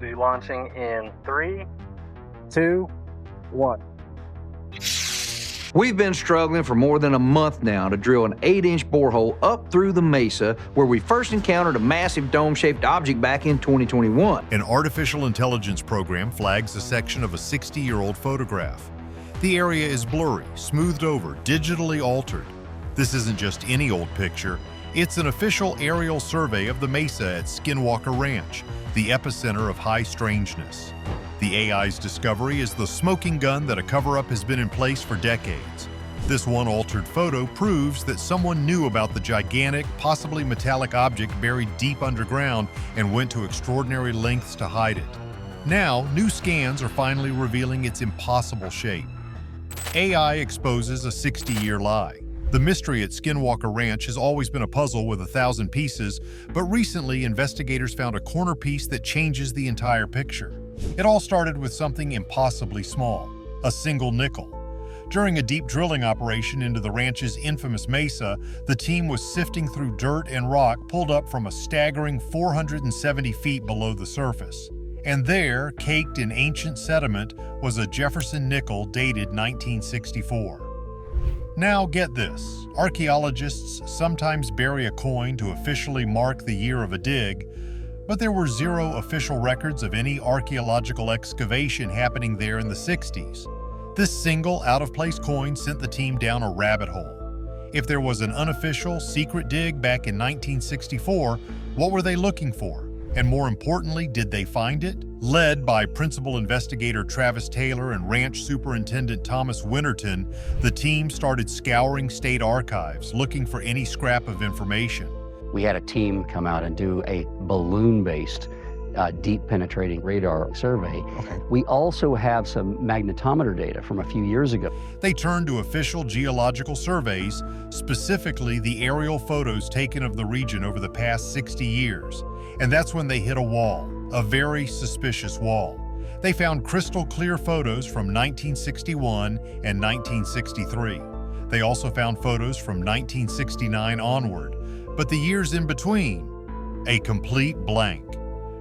be launching in 3, 2, 1. We've been struggling for more than a month now to drill an 8-inch borehole up through the Mesa, where we first encountered a massive dome-shaped object back in 2021. An artificial intelligence program flags a section of a 60-year-old photograph. The area is blurry, smoothed over, digitally altered. This isn't just any old picture. It's an official aerial survey of the Mesa at Skinwalker Ranch, the epicenter of high strangeness. The AI's discovery is the smoking gun that a cover-up has been in place for decades. This one altered photo proves that someone knew about the gigantic, possibly metallic object buried deep underground and went to extraordinary lengths to hide it. Now, new scans are finally revealing its impossible shape. AI exposes a 60-year lie. The mystery at Skinwalker Ranch has always been a puzzle with 1,000 pieces, but recently investigators found a corner piece that changes the entire picture. It all started with something impossibly small, a single nickel. During a deep drilling operation into the ranch's infamous Mesa, the team was sifting through dirt and rock pulled up from a staggering 470 feet below the surface. And there, caked in ancient sediment, was a Jefferson nickel dated 1964. Now get this, archaeologists sometimes bury a coin to officially mark the year of a dig, but there were zero official records of any archaeological excavation happening there in the 60s. This single out-of-place coin sent the team down a rabbit hole. If there was an unofficial, secret dig back in 1964, what were they looking for? And more importantly, did they find it? Led by Principal Investigator Travis Taylor and Ranch Superintendent Thomas Winterton, the team started scouring state archives, looking for any scrap of information. We had a team come out and do a balloon-based, deep penetrating radar survey. Okay. We also have some magnetometer data from a few years ago. They turned to official geological surveys, specifically the aerial photos taken of the region over the past 60 years. And that's when they hit a wall, a very suspicious wall. They found crystal clear photos from 1961 and 1963. They also found photos from 1969 onward, but the years in between, a complete blank.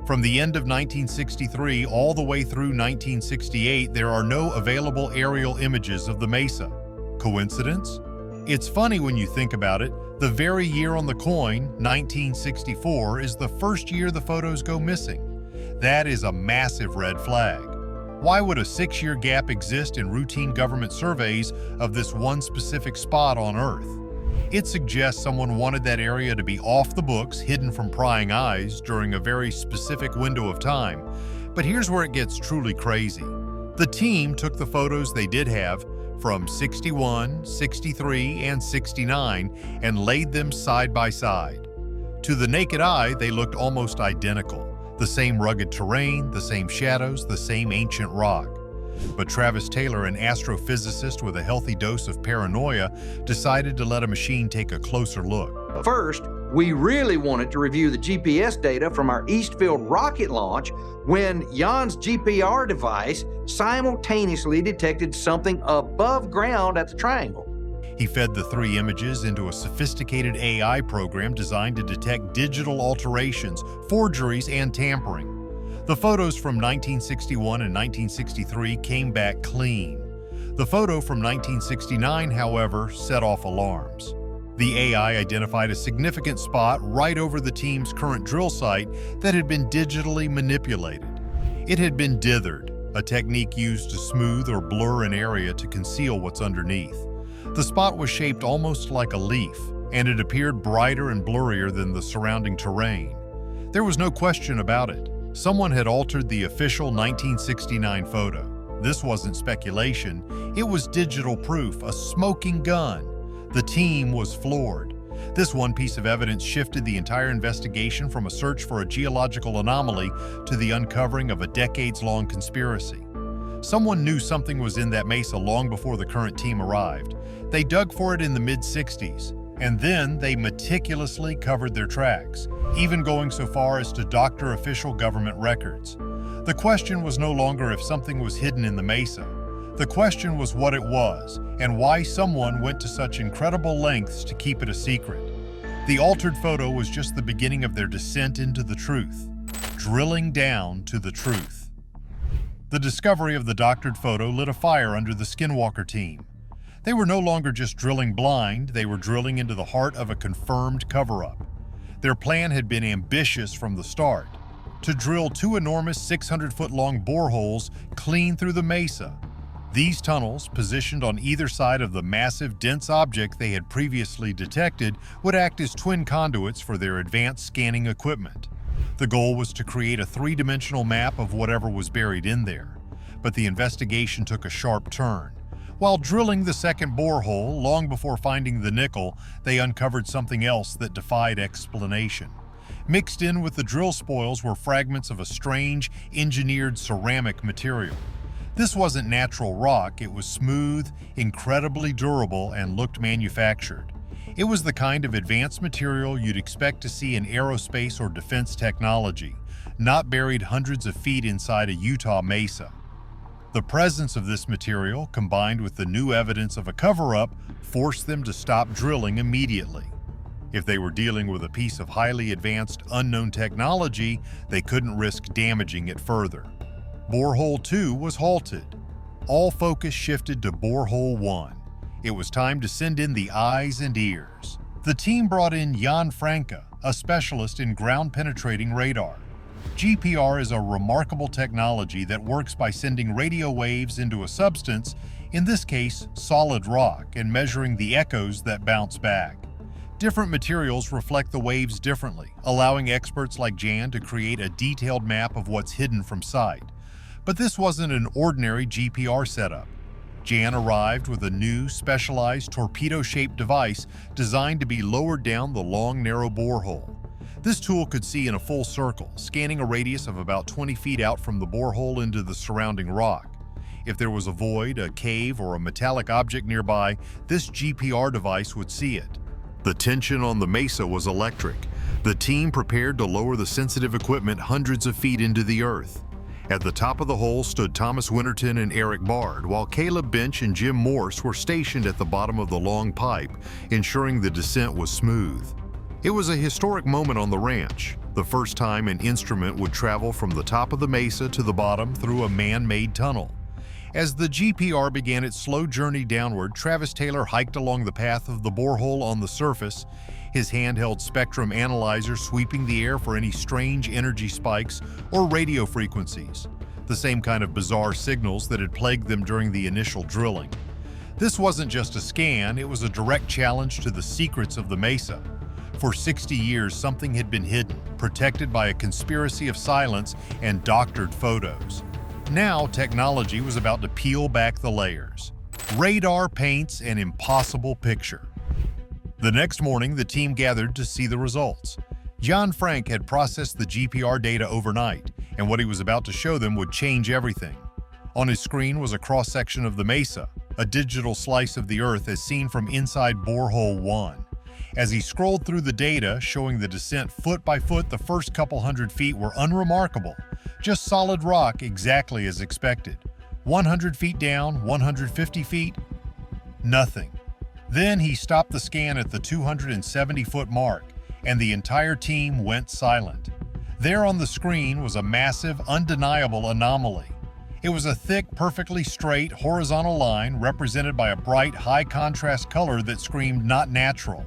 From the end of 1963 all the way through 1968, there are no available aerial images of the Mesa. Coincidence? It's funny when you think about it. The very year on the coin, 1964, is the first year the photos go missing. That is a massive red flag. Why would a 6-year gap exist in routine government surveys of this one specific spot on Earth? It suggests someone wanted that area to be off the books, hidden from prying eyes during a very specific window of time. But here's where it gets truly crazy. The team took the photos they did have from 61, 63, and 69 and laid them side by side. To the naked eye, they looked almost identical. The same rugged terrain, the same shadows, the same ancient rock. But Travis Taylor, an astrophysicist with a healthy dose of paranoia, decided to let a machine take a closer look. First, we really wanted to review the GPS data from our Eastfield rocket launch when Jan's GPR device simultaneously detected something above ground at the triangle. He fed the 3 images into a sophisticated AI program designed to detect digital alterations, forgeries, and tampering. The photos from 1961 and 1963 came back clean. The photo from 1969, however, set off alarms. The AI identified a significant spot right over the team's current drill site that had been digitally manipulated. It had been dithered, a technique used to smooth or blur an area to conceal what's underneath. The spot was shaped almost like a leaf, and it appeared brighter and blurrier than the surrounding terrain. There was no question about it. Someone had altered the official 1969 photo. This wasn't speculation, it was digital proof, a smoking gun. The team was floored. This one piece of evidence shifted the entire investigation from a search for a geological anomaly to the uncovering of a decades-long conspiracy. Someone knew something was in that Mesa long before the current team arrived. They dug for it in the mid-60s, and then they meticulously covered their tracks, even going so far as to doctor official government records. The question was no longer if something was hidden in the Mesa. The question was what it was, and why someone went to such incredible lengths to keep it a secret. The altered photo was just the beginning of their descent into the truth. drilling down to the truth. The discovery of the doctored photo lit a fire under the Skinwalker team. They were no longer just drilling blind, they were drilling into the heart of a confirmed cover-up. Their plan had been ambitious from the start, to drill two enormous 600-foot-long boreholes clean through the Mesa. These tunnels, positioned on either side of the massive, dense object they had previously detected, would act as twin conduits for their advanced scanning equipment. The goal was to create a three-dimensional map of whatever was buried in there. But the investigation took a sharp turn. While drilling the second borehole, long before finding the nickel, they uncovered something else that defied explanation. Mixed in with the drill spoils were fragments of a strange, engineered ceramic material. This wasn't natural rock, it was smooth, incredibly durable, and looked manufactured. It was the kind of advanced material you'd expect to see in aerospace or defense technology, not buried hundreds of feet inside a Utah mesa. The presence of this material, combined with the new evidence of a cover-up, forced them to stop drilling immediately. If they were dealing with a piece of highly advanced, unknown technology, they couldn't risk damaging it further. Borehole 2 was halted. All focus shifted to Borehole 1. It was time to send in the eyes and ears. The team brought in Jan Franke, a specialist in ground-penetrating radar. GPR is a remarkable technology that works by sending radio waves into a substance, in this case, solid rock, and measuring the echoes that bounce back. Different materials reflect the waves differently, allowing experts like Jan to create a detailed map of what's hidden from sight. But this wasn't an ordinary GPR setup. Jan arrived with a new, specialized torpedo-shaped device designed to be lowered down the long, narrow borehole. This tool could see in a full circle, scanning a radius of about 20 feet out from the borehole into the surrounding rock. If there was a void, a cave, or a metallic object nearby, this GPR device would see it. The tension on the mesa was electric. The team prepared to lower the sensitive equipment hundreds of feet into the earth. At the top of the hole stood Thomas Winterton and Eric Bard, while Caleb Bench and Jim Morse were stationed at the bottom of the long pipe, ensuring the descent was smooth. It was a historic moment on the ranch, the first time an instrument would travel from the top of the mesa to the bottom through a man-made tunnel. As the GPR began its slow journey downward, Travis Taylor hiked along the path of the borehole on the surface, his handheld spectrum analyzer sweeping the air for any strange energy spikes or radio frequencies, the same kind of bizarre signals that had plagued them during the initial drilling. This wasn't just a scan, it was a direct challenge to the secrets of the mesa. For 60 years, something had been hidden, protected by a conspiracy of silence and doctored photos. Now, technology was about to peel back the layers. Radar paints an impossible picture. The next morning, the team gathered to see the results. Jan Franke had processed the GPR data overnight, and what he was about to show them would change everything. On his screen was a cross-section of the mesa, a digital slice of the earth as seen from inside Borehole 1. As he scrolled through the data, showing the descent foot by foot, the first couple hundred feet were unremarkable, just solid rock exactly as expected. 100 feet down, 150 feet, nothing. Then he stopped the scan at the 270-foot mark, and the entire team went silent. There on the screen was a massive, undeniable anomaly. It was a thick, perfectly straight, horizontal line represented by a bright, high-contrast color that screamed not natural.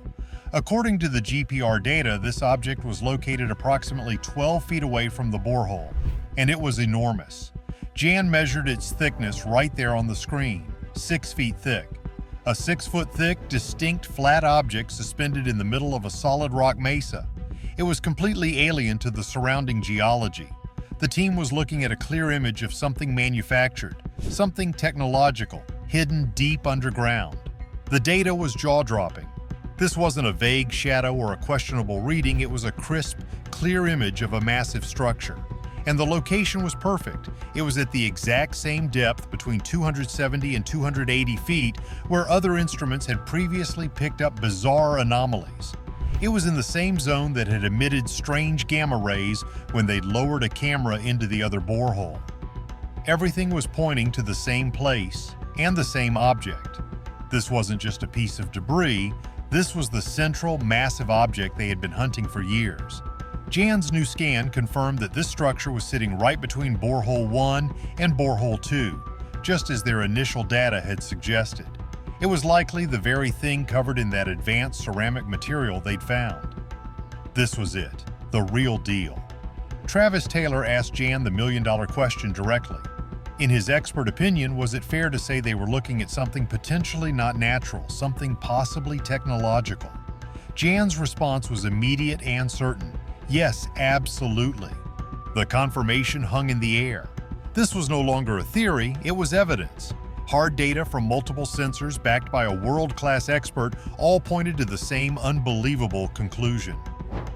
According to the GPR data, this object was located approximately 12 feet away from the borehole, and it was enormous. Jan measured its thickness right there on the screen, 6 feet thick. A 6-foot-thick, distinct, flat object suspended in the middle of a solid rock mesa. It was completely alien to the surrounding geology. The team was looking at a clear image of something manufactured, something technological, hidden deep underground. The data was jaw-dropping. This wasn't a vague shadow or a questionable reading, it was a crisp, clear image of a massive structure. And the location was perfect. It was at the exact same depth, between 270 and 280 feet, where other instruments had previously picked up bizarre anomalies. It was in the same zone that had emitted strange gamma rays when they'd lowered a camera into the other borehole. Everything was pointing to the same place and the same object. This wasn't just a piece of debris, this was the central, massive object they had been hunting for years. Jan's new scan confirmed that this structure was sitting right between borehole 1 and borehole 2, just as their initial data had suggested. It was likely the very thing covered in that advanced ceramic material they'd found. This was it, the real deal. Travis Taylor asked Jan the million-dollar question directly. In his expert opinion, was it fair to say they were looking at something potentially not natural, something possibly technological? Jan's response was immediate and certain. Yes, absolutely. The confirmation hung in the air. This was no longer a theory, it was evidence. Hard data from multiple sensors backed by a world-class expert all pointed to the same unbelievable conclusion.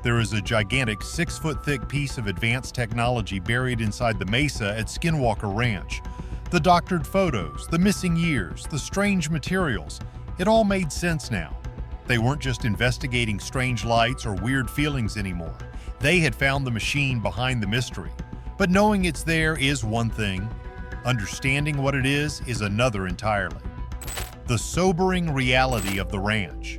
There is a gigantic 6-foot-thick piece of advanced technology buried inside the Mesa at Skinwalker Ranch. The doctored photos, the missing years, the strange materials, it all made sense now. They weren't just investigating strange lights or weird feelings anymore. They had found the machine behind the mystery. But knowing it's there is one thing. Understanding what it is another entirely. The sobering reality of the ranch.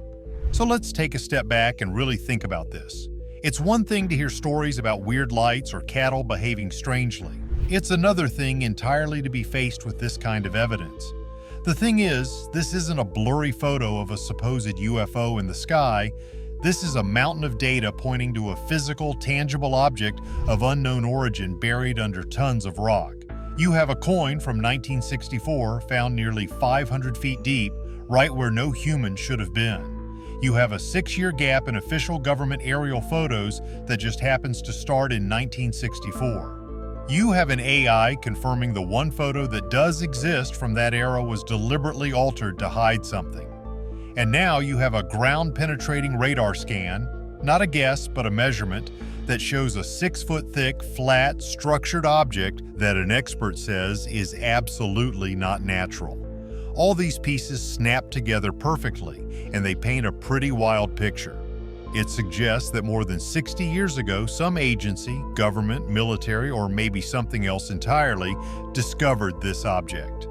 So let's take a step back and really think about this. It's one thing to hear stories about weird lights or cattle behaving strangely. It's another thing entirely to be faced with this kind of evidence. The thing is, this isn't a blurry photo of a supposed UFO in the sky. This is a mountain of data pointing to a physical, tangible object of unknown origin buried under tons of rock. You have a coin from 1964 found nearly 500 feet deep, right where no human should have been. You have a 6-year gap in official government aerial photos that just happens to start in 1964. You have an AI confirming the one photo that does exist from that era was deliberately altered to hide something. And now you have a ground-penetrating radar scan, not a guess but a measurement, that shows a 6-foot-thick, flat, structured object that an expert says is absolutely not natural. All these pieces snap together perfectly, and they paint a pretty wild picture. It suggests that more than 60 years ago, some agency, government, military, or maybe something else entirely, discovered this object.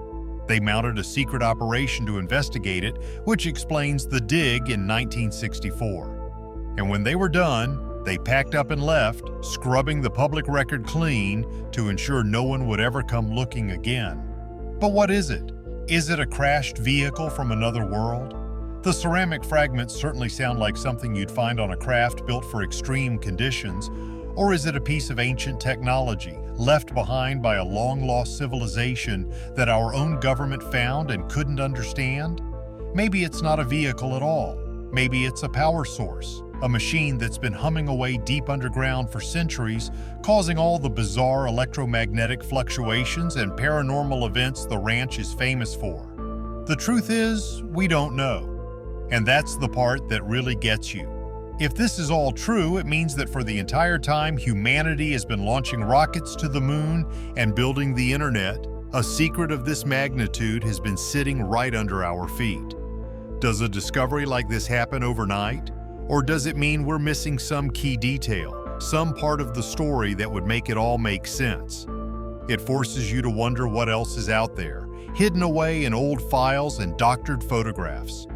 They mounted a secret operation to investigate it, which explains the dig in 1964. And when they were done, they packed up and left, scrubbing the public record clean to ensure no one would ever come looking again. But what is it? Is it a crashed vehicle from another world? The ceramic fragments certainly sound like something you'd find on a craft built for extreme conditions, or is it a piece of ancient technology left behind by a long-lost civilization that our own government found and couldn't understand? Maybe it's not a vehicle at all. Maybe it's a power source, a machine that's been humming away deep underground for centuries, causing all the bizarre electromagnetic fluctuations and paranormal events the ranch is famous for. The truth is, we don't know. And that's the part that really gets you. If this is all true, it means that for the entire time humanity has been launching rockets to the moon and building the internet, a secret of this magnitude has been sitting right under our feet. Does a discovery like this happen overnight? Or does it mean we're missing some key detail, some part of the story that would make it all make sense? It forces you to wonder what else is out there, hidden away in old files and doctored photographs.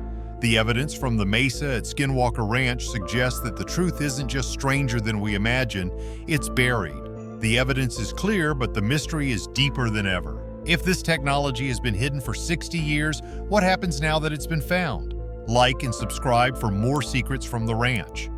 The evidence from the Mesa at Skinwalker Ranch suggests that the truth isn't just stranger than we imagine, it's buried. The evidence is clear, but the mystery is deeper than ever. If this technology has been hidden for 60 years, what happens now that it's been found? Like and subscribe for more secrets from the ranch.